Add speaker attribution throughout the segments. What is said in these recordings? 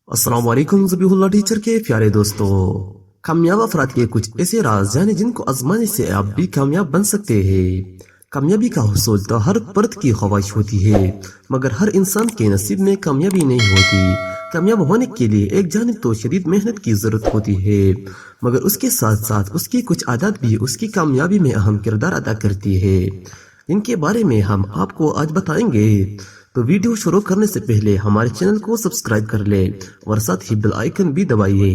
Speaker 1: अस्सलाम वालेकुम ज़बीहुल्लाह टीचर के प्यारे दोस्तों, कामयाब अफराद के कुछ ऐसे राज जाने जिनको आजमाने से आप भी कामयाब बन सकते हैं। कामयाबी का हुसूल तो हर फर्द की ख्वाहिश होती है, मगर हर इंसान के नसीब में कामयाबी नहीं होती। कामयाब होने के लिए एक जानिब तो शदीद मेहनत की ज़रूरत होती है, मगर उसके साथ साथ उसकी कुछ आदत भी उसकी कामयाबी में अहम किरदार अदा करती है। इनके बारे में हम आपको आज बताएंगे। तो वीडियो शुरू करने से पहले हमारे चैनल को सब्सक्राइब कर ले और साथ ही बेल आइकन भी दबाइए।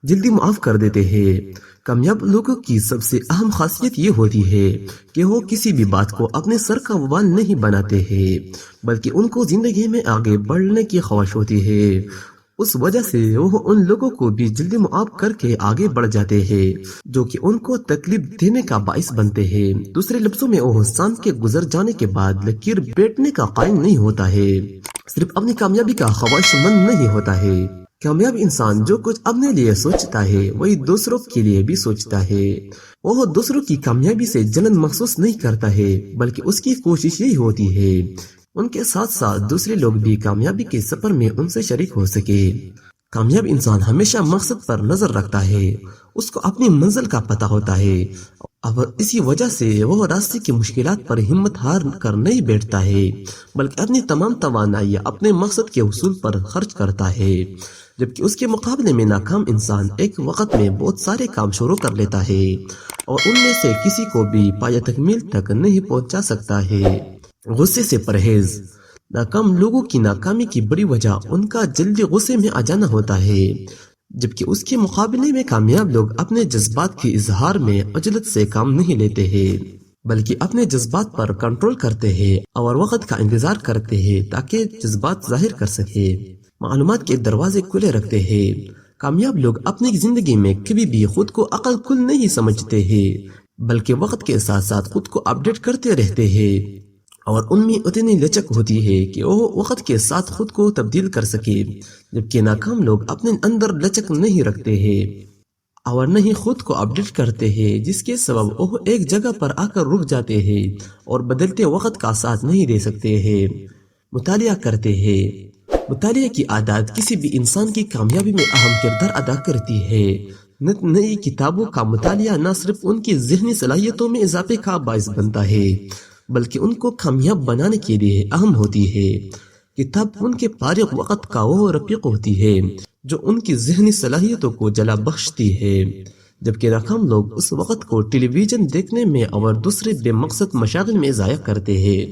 Speaker 1: जल्दी माफ कर देते हैं। कामयाब लोगों की सबसे अहम खासियत ये होती है कि वो किसी भी बात को अपने सर का वबाल नहीं बनाते हैं, बल्कि उनको जिंदगी में आगे बढ़ने की ख्वाहिश होती है। उस वजह से वो उन लोगों को भी जल्दी मुआफ करके आगे बढ़ जाते हैं जो कि उनको तकलीफ देने का बाइस बनते हैं। दूसरे लफ्जों में वो सांस के गुजर जाने के बाद लकीर बैठने का कायम नहीं होता है, सिर्फ अपनी कामयाबी का ख्वाहिशमंद नहीं होता है। कामयाब इंसान जो कुछ अपने लिए सोचता है वही दूसरों के लिए भी सोचता है। वो दूसरों की कामयाबी से जलन महसूस नहीं करता है, बल्कि उसकी कोशिश यही होती है उनके साथ साथ दूसरे लोग भी कामयाबी के सफर में उनसे शरीक हो सके। कामयाब इंसान हमेशा मकसद पर नजर रखता है, उसको अपनी मंजिल का पता होता है और इसी वजह से वो रास्ते की मुश्किलात पर हिम्मत हार कर नहीं बैठता है, बल्कि अपनी तमाम तवानाइयाँ अपने मकसद के उसूल पर खर्च करता है। जबकि उसके मुकाबले में नाकाम इंसान एक वक्त में बहुत सारे काम शुरू कर लेता है और उनमें से किसी को भी पाया तकमील तक नहीं पहुंचा सकता है। गुस्से से परहेज। नाकाम लोगों की नाकामी की बड़ी वजह उनका जल्दी गुस्से में आ जाना होता है, जबकि उसके मुकाबले में कामयाब लोग अपने जज्बात के इजहार में अजलत से काम नहीं लेते हैं, बल्कि अपने जज्बात पर कंट्रोल करते हैं और वक्त का इंतजार करते हैं ताकि जज्बात जाहिर कर सके। मालूमात के दरवाजे खुले रखते हैं। कामयाब लोग अपनी जिंदगी में कभी भी खुद को अकल कुल नहीं समझते हैं, बल्कि वक्त के साथ साथ खुद को अपडेट करते रहते हैं और उनमें उतनी लचक होती है कि वो वक्त के साथ खुद को तब्दील कर सके। जबकि नाकाम लोग अपने अंदर लचक नहीं रखते हैं और नहीं खुद को अपडेट करते हैं, जिसके सबब वो एक जगह पर आकर रुक जाते हैं और बदलते वक्त का साथ नहीं दे सकते हैं। मुतालिया करते हैं। मुतालिया की आदत किसी भी इंसान की कामयाबी में अहम किरदार अदा करती है। नई किताबों का मुतालिया न सिर्फ उनकी ज़हनी सलाहियतों में इजाफे का बाइस बनता है, बल्कि उनको कामयाब बनाने के लिए अहम होती है। किताब उनके फारिग वक्त का वो रफीक होती है जो उनकी ज़हनी सलाहियतों को जला बख्शती है। जबकि नाकाम लोग उस वक्त को टेलीविजन देखने में और दूसरे बेमकसद मशागिल में ज़ाया करते हैं।